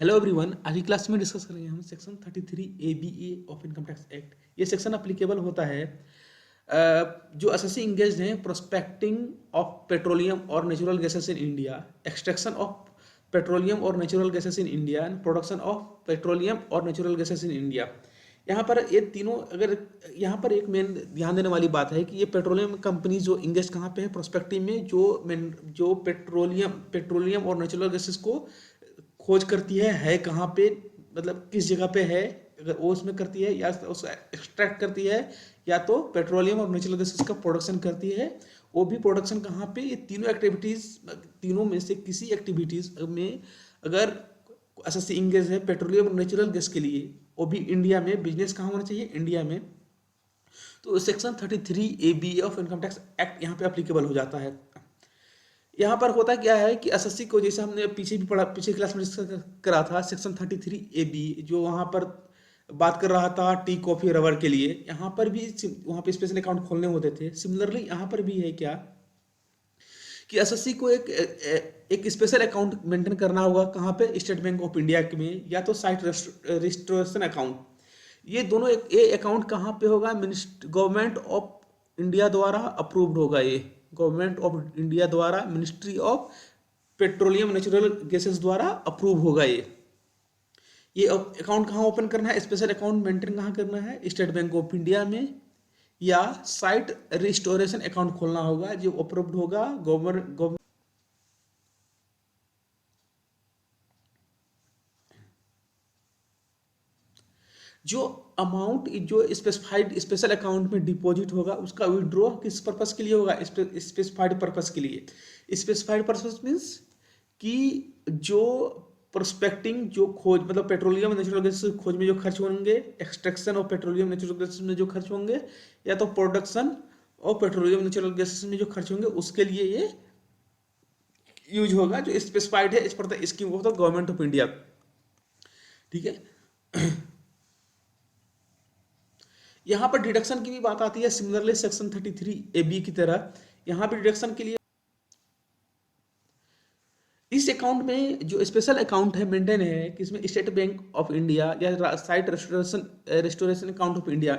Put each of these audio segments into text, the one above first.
Hello everyone, आज की class में डिस्कस करेंगे हम section 33 ABA of income tax act. ये सेक्शन अप्लीकेबल होता है जो एसएससी इंगेज हैं प्रोस्पेक्टिंग ऑफ पेट्रोलियम और natural gases in India, extraction of petroleum और natural gases in India and production of petroleum और नेचुरल गैसेस इन इंडिया। यहाँ पर ये तीनों, अगर यहाँ पर एक मेन ध्यान देने वाली बात है कि ये पेट्रोलियम कंपनी जो इंगेज कहाँ पे है प्रोस्पेक्टिव में, जो पेट्रोलियम और नेचुरल गैसेस को खोज करती है कहाँ पे, मतलब किस जगह पे है, अगर वो उसमें करती है या उसको एक्सट्रैक्ट करती है या तो पेट्रोलियम और नेचुरल गैसेस का प्रोडक्शन करती है, वो भी प्रोडक्शन कहाँ पे। ये तीनों एक्टिविटीज, तीनों में से किसी एक्टिविटीज में अगर एसएससी इंगेज है पेट्रोलियम और नेचुरल गैस के लिए, वो भी इंडिया में, बिजनेस कहाँ होना चाहिए, इंडिया में, तो section 33 ABA of income tax act यहाँ पे अप्लीकेबल हो जाता है। यहाँ पर होता क्या है कि एसएससी को, जैसे हमने पीछे भी पढ़ा, पिछले क्लास में डिस्कस करा था, सेक्शन 33 AB जो वहाँ पर बात कर रहा था टी कॉफी रबर के लिए, यहाँ पर भी वहाँ पे स्पेशल अकाउंट खोलने होते थे। सिमिलरली यहाँ पर भी है क्या कि एसएससी को एक स्पेशल अकाउंट मेंटेन करना होगा, कहाँ पे, स्टेट बैंक ऑफ इंडिया में, या तो साइट रजिस्ट्रेशन अकाउंट। ये दोनों ये अकाउंट कहाँ पे होगा, गवर्नमेंट ऑफ इंडिया द्वारा अप्रूव्ड होगा। ये गवर्नमेंट ऑफ इंडिया द्वारा, ministry of petroleum natural gases द्वारा अप्रूव होगा। ये अकाउंट कहाँ ओपन करना है, स्पेशल अकाउंट मेंटेन कहाँ करना है, स्टेट बैंक ऑफ इंडिया में, या साइट रिस्टोरेशन अकाउंट खोलना होगा जो अप्रूव्ड होगा गवर्नमेंट। जो अमाउंट जो स्पेसिफाइड स्पेशल अकाउंट में डिपॉजिट होगा, उसका विड्रॉ किस पर्पस के लिए होगा, स्पेसिफाइड पर्पस के लिए। स्पेसिफाइड पर्पस मीन्स कि जो प्रोस्पेक्टिंग, जो खोज, मतलब पेट्रोलियम नेचुरल गैस खोज में जो खर्च होंगे, extraction of petroleum natural gas में जो खर्च होंगे, या तो production of petroleum natural gas में जो खर्च होंगे, उसके लिए ये यूज होगा, जो स्पेसिफाइड है इस पर scheme of the government of India. ठीक है। यहाँ पर डिडक्शन की भी बात आती है, सिमिलरली सेक्शन 33 AB की तरह यहाँ भी डिडक्शन के लिए इस अकाउंट में जो स्पेशल अकाउंट है मेंटेन है किसमें, स्टेट बैंक ऑफ इंडिया या site restoration account of India.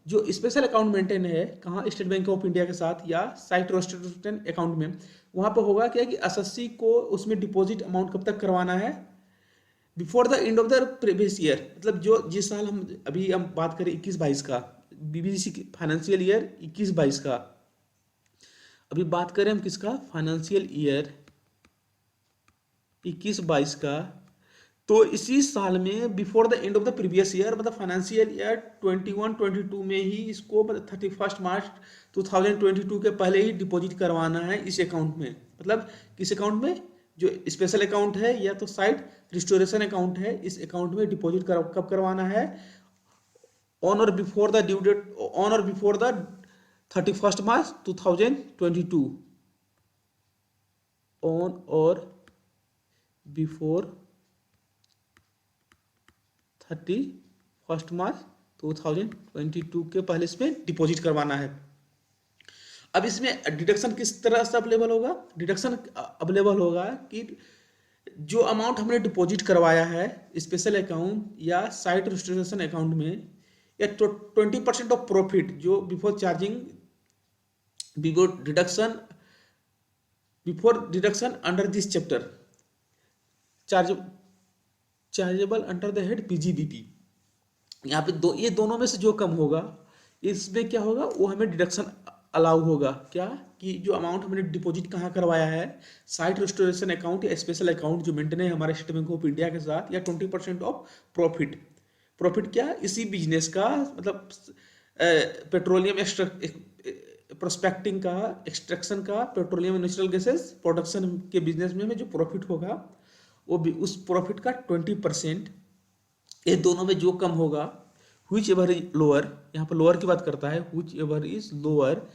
जो स्पेशल अकाउंट मेंटेन है कहाँ, स्टेट बैंक ऑफ इंडिया के साथ या साइट रेस्टोरेशन अकाउंट में, वहां पर होगा क्या कि एसएससी को उसमें डिपॉजिट अमाउंट कब तक करवाना है, before the end of the previous year. मतलब जो जिस साल हम बात करें 21-22 का, बीबीसी फाइनेंशियल ईयर 21-22 का, अभी बात करें हम किसका, फाइनेंशियल ईयर 21-22 का, तो इसी साल में before the end of the previous year, मतलब फाइनेंशियल ईयर 21-22 में ही इसको, मतलब 31 मार्च 2022 के पहले ही डिपॉजिट करवाना है इस अकाउंट में। मतलब किस अकाउंट में, जो स्पेशल अकाउंट है या तो साइट रिस्टोरेशन अकाउंट है, इस अकाउंट में डिपॉजिट कब करवाना है, on or before the due date, on or before the 31 March 2022, on or before 31 March 2022 के पहले इसमें डिपॉजिट करवाना है। अब इसमें डिडक्शन किस तरह से अवेलेबल होगा, डिडक्शन अवेलेबल होगा कि जो अमाउंट हमने डिपॉजिट करवाया है स्पेशल अकाउंट या साइट रजिस्ट्रेशन अकाउंट में, या 20% ऑफ प्रॉफिट जो before charging, before deduction under this chapter, chargeable under the head PGBP। यहाँ पे ये दोनों में से जो कम होगा, इसमें क्या होगा, वो हमें डिडक्शन अलाउ होगा। क्या कि जो अमाउंट हमने डिपॉजिट कहाँ करवाया है, साइट रेस्टोरेशन अकाउंट या स्पेशल अकाउंट जो मेंटेन है हमारे स्टेट बैंक ऑफ इंडिया के साथ, या 20% ऑफ प्रॉफिट क्या, इसी बिजनेस का, मतलब पेट्रोलियम प्रोस्पेक्टिंग का, एक्सट्रैक्शन का, पेट्रोलियम नेचुरल गैसेस प्रोडक्शन के बिजनेस में जो प्रॉफिट होगा, वो भी उस प्रॉफिट का 20%, ये दोनों में जो कम होगा, व्हिच एवर इज लोअर, यहाँ पर लोअर की बात करता है, व्हिच एवर इज लोअर,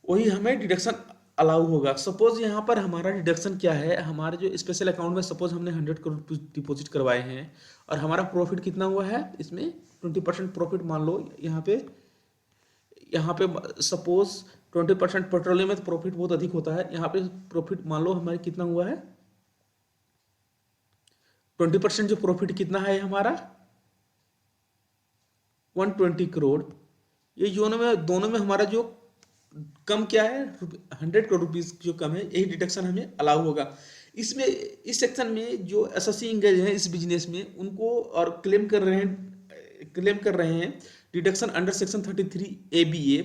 वही हमें डिडक्शन अलाउ होगा। सपोज यहाँ पर हमारा डिडक्शन क्या है, हमारे जो स्पेशल अकाउंट में सपोज हमने 100 करोड़ डिपॉजिट करवाए हैं और हमारा प्रॉफिट कितना हुआ है, इसमें 20% प्रॉफिट मान लो, यहाँ पे सपोज 20% पेट्रोलियम में तो प्रॉफिट बहुत अधिक होता है। यहाँ पे प्रॉफिट मान लो हमारे कितना हुआ है, 20% जो प्रॉफिट कितना है हमारा 120 करोड़। ये दोनों में हमारा जो कम क्या है 100 करोड़ रुपीज जो कम है, यही डिडक्शन हमें अलाउ होगा। इसमें इस सेक्शन में जो एसएससी इंगेज है इस बिजनेस में उनको और क्लेम कर रहे हैं डिडक्शन अंडर सेक्शन 33 ABA,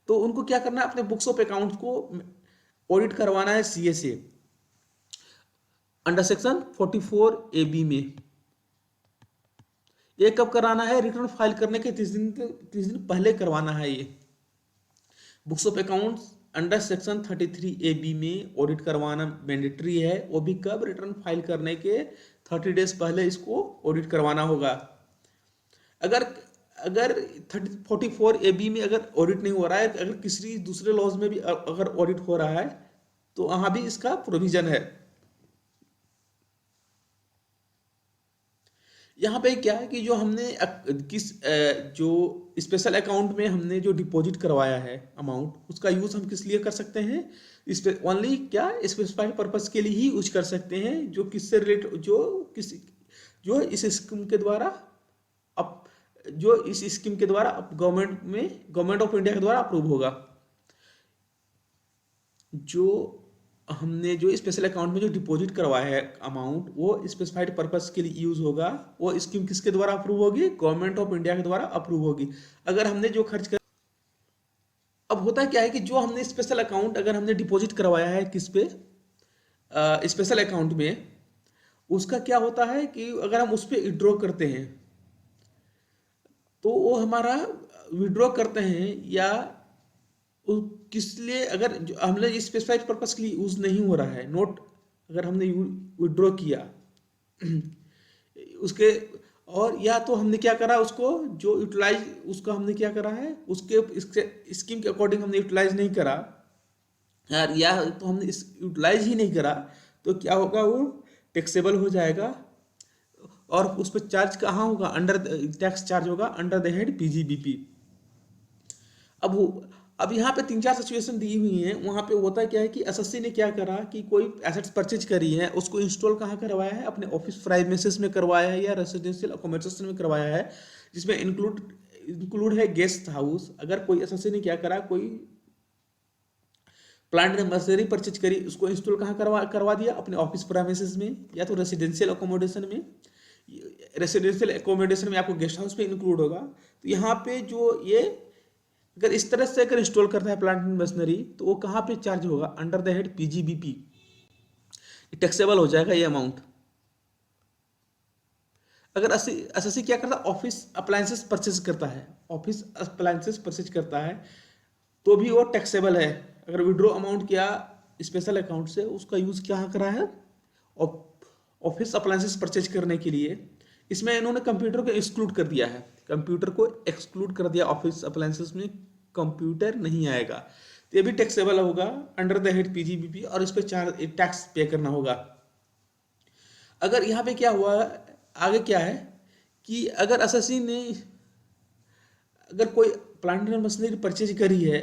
तो उनको क्या करना है, अपने बुक्स ऑफ अकाउंट को ऑडिट करवाना है CA से अंडर सेक्शन 44 AB में। ये कब कराना है, रिटर्न फाइल करने के 30 दिन पहले करवाना है। ये books of accounts under section 33 AB में ऑडिट करवाना मैंडेटरी है। वो भी कब, रिटर्न फाइल करने के 30 डेज पहले इसको ऑडिट करवाना होगा। अगर 44 AB में अगर ऑडिट नहीं हो रहा है, अगर किसी दूसरे लॉज में भी अगर ऑडिट हो रहा है तो वहां भी इसका प्रोविजन है। यहाँ पे क्या है कि जो हमने जो स्पेशल अकाउंट में हमने जो डिपॉजिट करवाया है अमाउंट, उसका यूज हम किस लिए कर सकते हैं, इस पे ओनली क्या स्पेसिफाइड पर्पस के लिए ही यूज कर सकते हैं, जो किससे रिलेट जो इस स्कीम के द्वारा गवर्नमेंट ऑफ इंडिया के द्वारा अप्रूव होगा। जो हमने जो स्पेशल अकाउंट में जो डिपॉजिट करवाया है अमाउंट, वो स्पेसिफाइड पर्पस के लिए यूज होगा। वो स्कीम किसके द्वारा अप्रूव होगी, गवर्नमेंट ऑफ इंडिया के द्वारा अप्रूव होगी। अगर हमने जो खर्च कर, अब होता क्या है कि जो हमने स्पेशल अकाउंट अगर हमने डिपॉजिट करवाया है किस पे, स्पेशल अकाउंट में, उसका क्या होता है कि अगर हम उस पर विड्रॉ करते हैं तो वो हमारा विड्रॉ करते हैं या किस लिए, अगर हमने स्पेसिफाइड पर्पस के लिए यूज नहीं हो रहा है नोट, अगर हमने विड्रॉ किया उसके, और या तो हमने क्या करा उसको जो यूटिलाइज, उसका हमने क्या करा है उसके स्कीम के अकॉर्डिंग हमने यूटिलाइज नहीं करा यार, या तो हमने यूटिलाइज ही नहीं करा, तो क्या होगा, वो टैक्सेबल हो जाएगा। और उस पर चार्ज कहाँ होगा, अंडर टैक्स चार्ज होगा अंडर द हेड PGBP। अब यहाँ पे 3-4 सिचुएशन दी हुई हैं। वहाँ पे होता है क्या है कि एसएससी ने क्या करा कि कोई एसेट्स परचेज करी है, उसको इंस्टॉल कहाँ करवाया है, अपने ऑफिस प्रेमिसेस में करवाया है या रेसिडेंशियल अकोमोडेशन में करवाया है, जिसमें इंक्लूड है गेस्ट हाउस। अगर कोई एसएससी ने क्या करा, कोई प्लांट एंड मशीनरी परचेज करी, उसको इंस्टॉल कहाँ करवा दिया, अपने ऑफिस प्रेमिसेस में या तो रेसिडेंशियल अकोमोडेशन में। रेसिडेंशियल अकोमोडेशन में आपको गेस्ट हाउस पे इंक्लूड होगा। तो यहाँ पे जो ये अगर इस तरह से अगर इंस्टॉल करता है प्लांट एंड मशीनरी, तो वो कहाँ पे चार्ज होगा, under the head PGBP, taxable हो जाएगा ये अमाउंट। अगर एसएससी क्या करता है, ऑफिस अप्लायंसेस परचेज करता है, ऑफिस अप्लायंसेस परचेज करता है, तो भी वो टैक्सेबल है। अगर विड्रॉ अमाउंट किया स्पेशल अकाउंट से, उसका यूज क्या करा है ऑफिस अप्लायंसेस परचेज करने के लिए। इसमें इन्होंने कंप्यूटर को एक्सक्लूड कर दिया है, कंप्यूटर को एक्सक्लूड कर दिया, ऑफिस अप्लायंसेस में कंप्यूटर नहीं आएगा। तो ये भी टैक्सेबल होगा अंडर द हेड PGBP, और इस पर टैक्स पे करना होगा। अगर यहाँ पे क्या हुआ, आगे क्या है कि अगर एसएससी ने अगर कोई प्लांट एंड मशीनरी परचेज करी है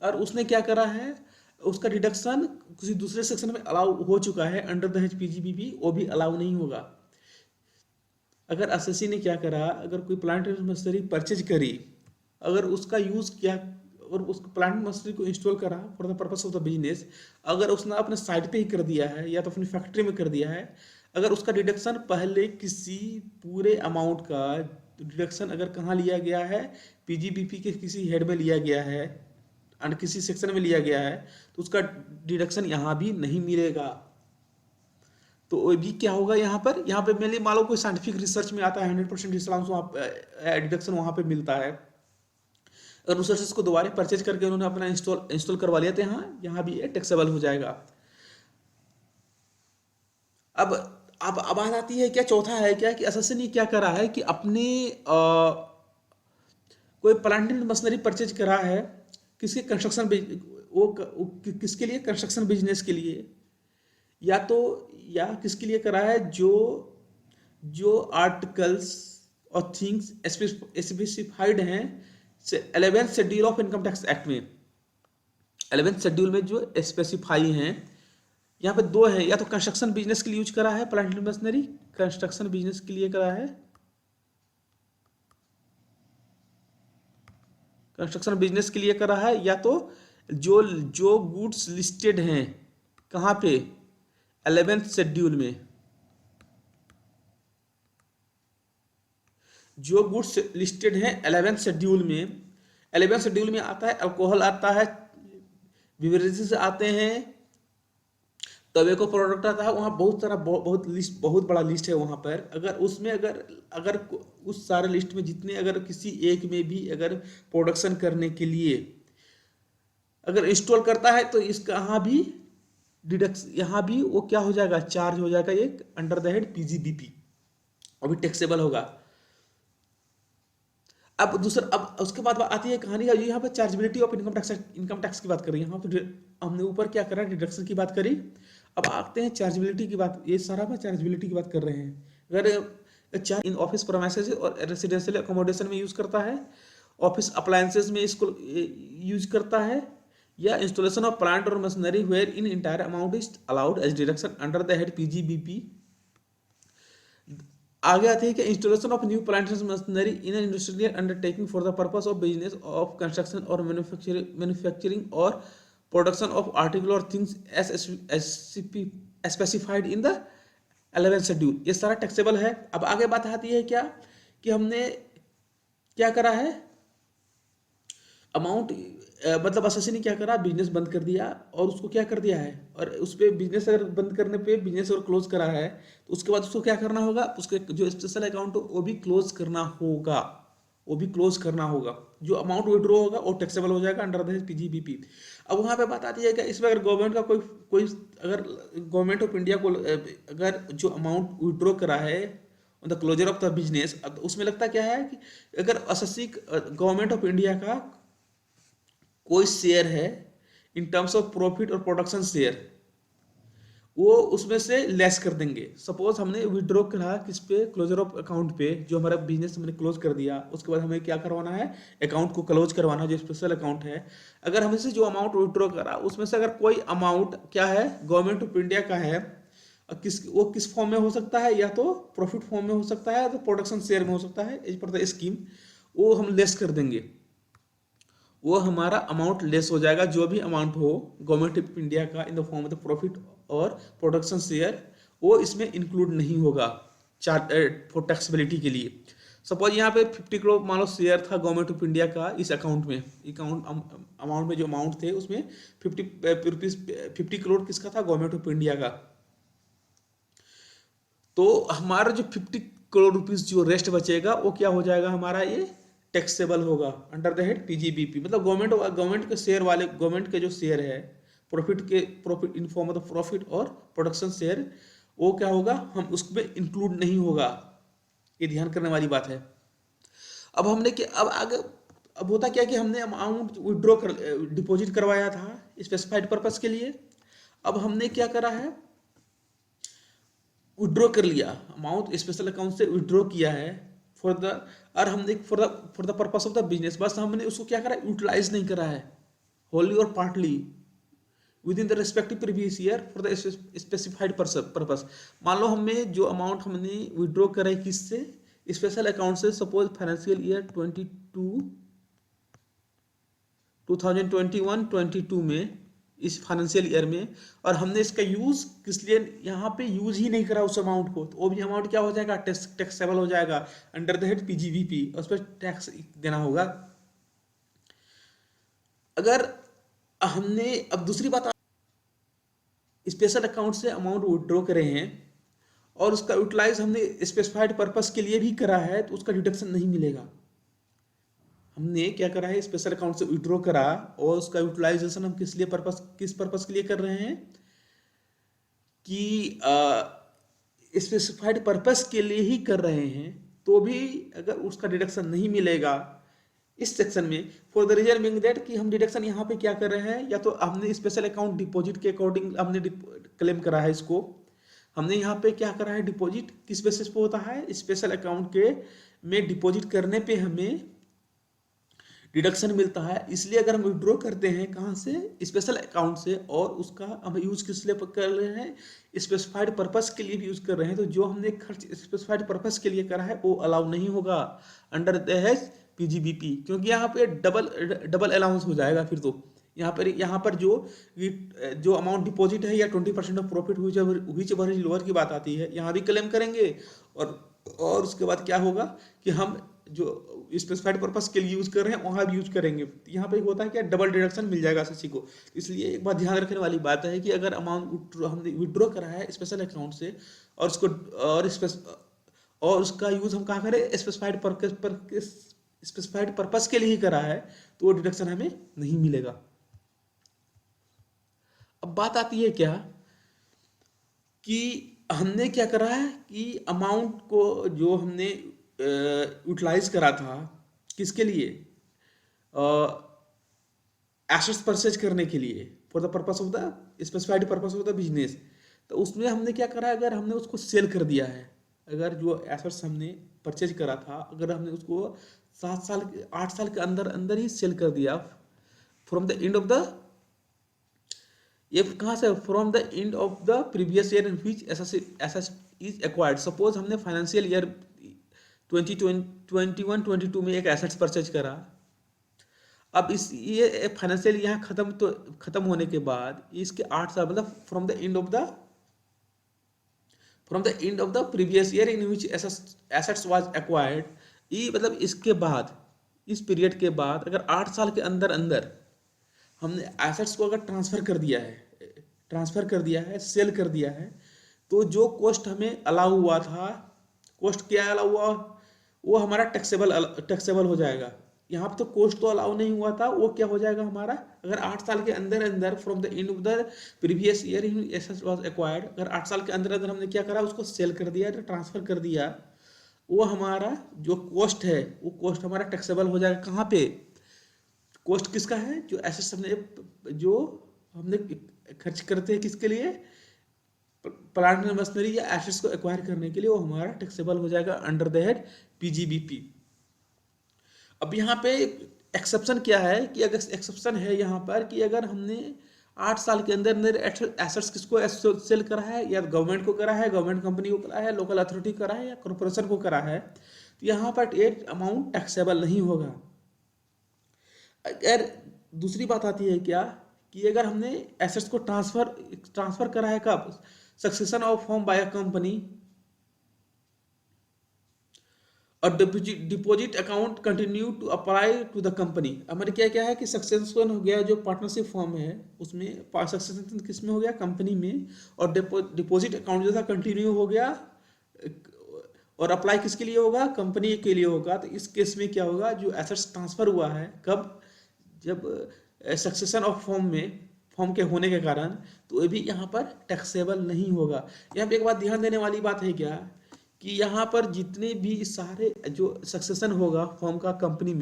और उसने क्या करा है, उसका डिडक्शन किसी दूसरे सेक्शन में अलाउ हो चुका है अंडर द हेड PGBP, वो भी अलाउ नहीं होगा। अगर एसएससी ने क्या करा, अगर कोई प्लांट एंड मशीनरी परचेज करी, अगर उसका यूज किया और उस प्लांट मशीनरी को इंस्टॉल करा for the purpose of the business, अगर उसने अपने साइट पे ही कर दिया है या तो अपनी फैक्ट्री में कर दिया है, अगर उसका डिडक्शन पहले किसी पूरे अमाउंट का डिडक्शन अगर कहाँ लिया गया है, PGBP के किसी हेड में लिया गया है और किसी सेक्शन में लिया गया है, तो उसका डिडक्शन यहाँ भी नहीं मिलेगा। तो वो भी क्या होगा, यहाँ पे मेनली मान लो कोई साइंटिफिक रिसर्च में आता है 100% डिडक्शन वहाँ पे मिलता है, और रिसर्चेस को दोबारा परचेज करके उन्होंने अपना इंस्टॉल करवा लिया, तो यहाँ भी ये टैक्सेबल हो जाएगा। अब बात आती है क्या, चौथा है क्या कि एसएससी ने क्या करा है कि अपने कोई प्लांट एंड मशीनरी परचेज करा है किसके कंस्ट्रक्शन, किसके लिए, कंस्ट्रक्शन बिजनेस के लिए, या किसके लिए करा है, जो आर्टिकल्स और थिंग्स स्पेसिफाइड हैं 11th schedule of income tax act में। 11th शेड्यूल में जो स्पेसिफाई हैं, यहाँ पे दो है, या तो कंस्ट्रक्शन बिजनेस के लिए यूज करा है plant and machinery, construction business के लिए करा है, कंस्ट्रक्शन बिजनेस के लिए करा है, या तो जो जो गुड्स लिस्टेड हैं कहाँ पे 11th शेड्यूल में, जो गुड्स लिस्टेड हैं 11th शेड्यूल में, 11th शेड्यूल में आता है अल्कोहल, आता है बिवरेजेस आते हैं, टोबैको प्रोडक्ट आता है, वहाँ बहुत सारा बहुत लिस्ट, बहुत बड़ा लिस्ट है वहाँ पर। अगर उसमें अगर अगर उस सारे लिस्ट में जितने अगर किसी एक में भी अगर प्रोडक्शन करने के लिए अगर इंस्टॉल करता है तो इसका यहाँ भी डिडक्स, यहाँ भी वो क्या हो जाएगा, चार्ज हो जाएगा एक अंडर द हेड पीजीबीपी, अभी टैक्सेबल होगा। अब दूसरा, अब उसके बाद आती है कहानी, यहाँ पर चार्जेबिलिटी ऑफ इनकम टैक्स की बात करें, यहाँ पर हमने ऊपर क्या करा, डिडक्शन की बात करी। अब आते हैं चार्जेबिलिटी की बात, ये सारा मैं चार्जेबिलिटी की बात कर रहे हैं। अगर चार्ज इन ऑफिस प्रीमाइसेस और रेसिडेंशियल अकोमोडेशन में यूज करता है, ऑफिस अप्लायंसेस में इसको यूज करता है, या installation of plant or machinery where in entire amount is allowed as deduction under the head PGBP. आगे आते हैं कि installation of new plant and machinery in an industrial undertaking for the purpose of business of construction or manufacturing or production of article or things as specified in the 11th schedule, ये सारा taxable है। अब आगे बात आती है क्या, कि हमने क्या करा है, अमाउंट मतलब असेसी ने क्या करा, बिजनेस बंद कर दिया, और उसको क्या कर दिया है, और उस पर बिजनेस अगर बंद करने पे बिजनेस अगर क्लोज करा है तो उसके बाद उसको क्या करना होगा, उसके जो स्पेशल अकाउंट हो वो भी क्लोज करना होगा, वो भी क्लोज करना होगा। जो अमाउंट विड्रॉ होगा वो टैक्सेबल हो जाएगा अंडर द पीजीबीपी। अब वहाँ पे बात आती है कि इसमें अगर गवर्नमेंट का कोई कोई अगर गवर्नमेंट ऑफ इंडिया को अगर जो अमाउंट विड्रॉ करा है on the closure of the business, उसमें लगता क्या है कि अगर असेसी गवर्नमेंट ऑफ इंडिया का कोई शेयर है इन टर्म्स ऑफ प्रॉफिट और प्रोडक्शन शेयर, वो उसमें से लेस कर देंगे। सपोज हमने विड्रॉ करा किस पे, क्लोजर ऑफ अकाउंट पे, जो हमारा बिजनेस हमने क्लोज कर दिया, उसके बाद हमें क्या करवाना है, अकाउंट को क्लोज करवाना, जो स्पेशल अकाउंट है। अगर हमने से जो अमाउंट विड्रॉ करा उसमें से अगर कोई अमाउंट क्या है, गवर्नमेंट ऑफ इंडिया का है, वो किस फॉर्म में हो सकता है, या तो प्रॉफिट फॉर्म में हो सकता है, या तो प्रोडक्शन शेयर में हो सकता है, एज पर द स्कीम, वो हम लेस कर देंगे, वो हमारा अमाउंट लेस हो जाएगा। जो भी अमाउंट हो गवर्नमेंट ऑफ इंडिया का in the form of the profit और प्रोडक्शन शेयर, वो इसमें इंक्लूड नहीं होगा फॉर टैक्सेबिलिटी के लिए। सपोज यहाँ पे 50 करोड़ मान लो शेयर था गवर्नमेंट ऑफ इंडिया का, इस अकाउंट में, अमाउंट में जो अमाउंट थे उसमें 50 करोड़ किसका था, गवर्नमेंट ऑफ इंडिया का। तो हमारा जो 50 करोड़ रुपीस जो रेस्ट बचेगा वो क्या हो जाएगा, हमारा ये टैक्सेबल होगा अंडर द हेड पीजीबीपी। मतलब गवर्नमेंट के शेयर वाले, गवर्नमेंट के जो शेयर है profit in form of profit और प्रोडक्शन शेयर, वो क्या होगा, हम उसमें इंक्लूड नहीं होगा, ये ध्यान करने वाली बात है। अब हमने क्या, अब आगे अब होता क्या कि हमने अमाउंट विड्रॉ कर डिपॉजिट करवाया था स्पेसिफाइड पर्पस के लिए। अब हमने क्या करा है, विड्रॉ कर लिया अमाउंट, स्पेशल अकाउंट से विड्रॉ किया है फॉर द, और हमने for the purpose of the business, बस हमने उसको क्या करा, यूटिलाइज नहीं करा है होली और partly with in the respective previous year for the specified purpose. मान लो हमें जो अमाउंट हमने विड्रॉ करा है किससे, स्पेशल अकाउंट से, सपोज फाइनेंशियल ईयर 2021-22 में, इस फाइनेंशियल ईयर में, और हमने इसका यूज किस लिए यहाँ पे यूज ही नहीं करा उस अमाउंट को, तो वो भी अमाउंट क्या हो जाएगा, टैक्सेबल हो जाएगा अंडर द हेड पीजीबीपी, उस पर टैक्स देना होगा। अगर हमने, अब दूसरी बात, स्पेशल अकाउंट से अमाउंट विड्रॉ करे हैं और उसका यूटिलाइज हमने स्पेसिफाइड पर्पस के लिए भी करा है, तो उसका डिडक्शन नहीं मिलेगा। हमने क्या करा है, स्पेशल अकाउंट से विड्रॉ करा और उसका यूटिलाइजेशन हम किस पर्पस के लिए कर रहे हैं, कि स्पेसिफाइड पर्पस के लिए ही कर रहे हैं, तो भी अगर उसका डिडक्शन नहीं मिलेगा इस सेक्शन में, for the reason being that कि हम डिडक्शन यहाँ पे क्या कर रहे हैं, या तो हमने स्पेशल अकाउंट डिपॉजिट के अकॉर्डिंग हमने क्लेम करा है इसको, हमने यहाँ पे क्या करा है, डिपॉजिट किस बेसिस पे होता है, स्पेशल अकाउंट के में डिपॉजिट करने पे हमें डिडक्शन मिलता है। इसलिए अगर हम विड्रॉ करते हैं कहाँ से, स्पेशल अकाउंट से, और उसका हम यूज किस लिए कर रहे हैं, स्पेसिफाइड पर्पस के लिए भी यूज कर रहे हैं, तो जो हमने खर्च स्पेसिफाइड पर्पस के लिए करा है वो अलाउ नहीं होगा अंडर दहेज पीजीबीपी, क्योंकि यहाँ पे डबल अलाउंस हो जाएगा। फिर तो यहाँ पर जो अमाउंट डिपॉजिट है या 20% of profit which ever is lower की बात आती है, यहाँ भी क्लेम करेंगे। और उसके बाद क्या होगा कि हम जो स्पेसिफाइड पर्पस के लिए यूज कर रहे हैं वहां भी यूज करेंगे। यहाँ पे होता है क्या, डबल डिडक्शन मिल जाएगा एसएससी को। इसलिए एक बात ध्यान रखने वाली बात है कि अगर अमाउंट हमने विड्रॉ करा है स्पेशल अकाउंट से और उसको और उसका यूज हम कहाँ करें, स्पेसिफाइड पर्पस के लिए ही करा है, तो वो डिडक्शन हमें नहीं मिलेगा। अब बात आती है क्या कि हमने क्या करा है कि अमाउंट को जो हमने यूटिलाइज करा था किसके लिए, एसेट्स परचेज करने के लिए, for the purpose of the specified purpose of the business. तो उसमें हमने क्या करा, अगर हमने उसको सेल कर दिया है, अगर जो एसेट्स हमने परचेज करा था अगर हमने उसको 8 साल के अंदर अंदर ही सेल कर दिया from the end of the, ये कहाँ से, from the end of the previous year in which asset is acquired. Suppose हमने फाइनेंशियल ईयर 2021-22 में एक एसेट्स परचेज करा। अब इस ये फाइनेंशियल यहाँ खत्म होने के बाद इसके 8 साल मतलब from the end of the previous year in which assets was acquired, ये मतलब इसके बाद, इस पीरियड के बाद अगर 8 साल के अंदर अंदर हमने एसेट्स को अगर ट्रांसफर कर दिया है, सेल कर दिया है, तो जो कॉस्ट हमें अलाउ हुआ था, कॉस्ट क्या अलाउ हुआ, वो हमारा टैक्सेबल हो जाएगा। यहाँ पे तो कॉस्ट तो अलाउ नहीं हुआ था, वो क्या हो जाएगा हमारा, अगर 8 साल के अंदर अंदर from the end of the previous year assets was acquired, अगर 8 साल के अंदर अंदर हमने क्या करा, उसको सेल कर दिया, ट्रांसफर कर दिया, वो हमारा जो कॉस्ट है वो कॉस्ट हमारा टैक्सेबल हो जाएगा। कहाँ पे, कॉस्ट किसका है, जो एसेट्स हमने खर्च करते हैं किसके लिए, प्लांट एंड मशीनरी या एसेट्स को एक्वायर करने के लिए, वो हमारा टैक्सेबल हो जाएगा अंडर द हेड पीजीबीपी। अब यहाँ पे एक्सेप्शन क्या है कि अगर एक्सेप्शन है यहाँ पर कि अगर हमने 8 साल के अंदर अंदर एसेट्स किसको सेल करा है, या गवर्नमेंट को करा है, गवर्नमेंट कंपनी को करा है, लोकल अथॉरिटी करा है, या कॉर्पोरेशन को करा है, तो यहाँ पर ये अमाउंट टैक्सेबल नहीं होगा। अगर दूसरी बात आती है क्या कि अगर हमने एसेट्स को ट्रांसफर करा है कब, succession of firm by a company, और deposit account continue to apply to the company. हमारे क्या क्या है कि सक्सेशन हो गया जो पार्टनरशिप फॉर्म है उसमें, सक्सेशन किस में हो गया, कंपनी में, और डिपॉजिट अकाउंट जो था कंटिन्यू हो गया, और अप्लाई किसके लिए होगा, कंपनी के लिए होगा। तो इस केस में क्या होगा, जो एसेट्स ट्रांसफर हुआ है कब, जब सक्सेशन ऑफ फॉर्म के होने के कारण, तो ये भी यहाँ पर टैक्सेबल नहीं होगा। यहाँ पे एक बात ध्यान देने वाली बात है क्या कि यहाँ पर जितने भी सारे जो सक्सेशन होगा फॉर्म का कंपनी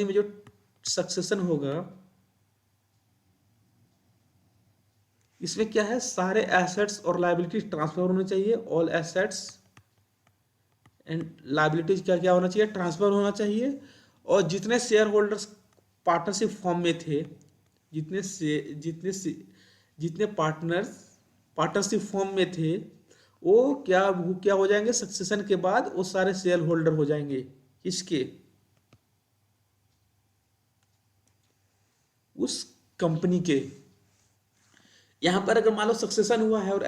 में जो सक्सेशन होगा, इसमें क्या है, सारे एसेट्स और लायबिलिटीज ट्रांसफर होने चाहिए। ऑल एसेट्स एंड लायबिलिटीज क्या क्या होना चाहिए, ट्रांसफर होना चाहिए। और जितने शेयर होल्डर्स पार्टनरशिप फॉर्म में थे, जितने पार्टनरशिप फॉर्म में थे, वो क्या हो जाएंगे, सक्सेशन के बाद वो सारे शेयर होल्डर हो जाएंगे किसके, उस कंपनी के। यहाँ पर अगर मान लो सक्सेशन हुआ है और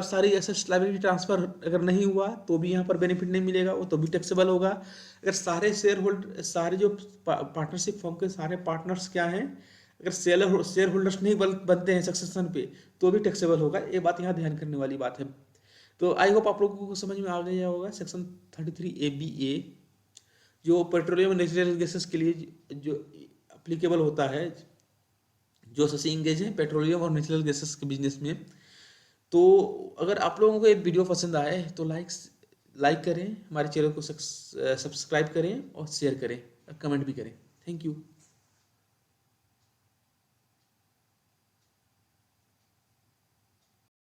सारी एसेट्स लायबिलिटी ट्रांसफर अगर नहीं हुआ तो भी यहाँ पर बेनिफिट नहीं मिलेगा, वो तो भी टैक्सेबल होगा। अगर सारे जो पार्टनरशिप फॉर्म के सारे पार्टनर्स क्या हैं, अगर शेयर होल्डर्स नहीं बनते हैं सक्सेशन पे, तो भी टैक्सेबल होगा। ये बात यहाँ ध्यान करने वाली बात है। तो आई होप आप लोगों को समझ में आ गया होगा। सेक्शन 33A जो पेट्रोलियम नेचुरल गैसेस के लिए जो अप्लीकेबल होता है, जो एसएससी इंगेज है पेट्रोलियम और नेचुरल गैसेस के बिजनेस में। तो अगर आप लोगों को ये वीडियो पसंद आए तो लाइक करें, हमारे चैनल को सब्सक्राइब करें और शेयर करें, कमेंट भी करें। Thank you.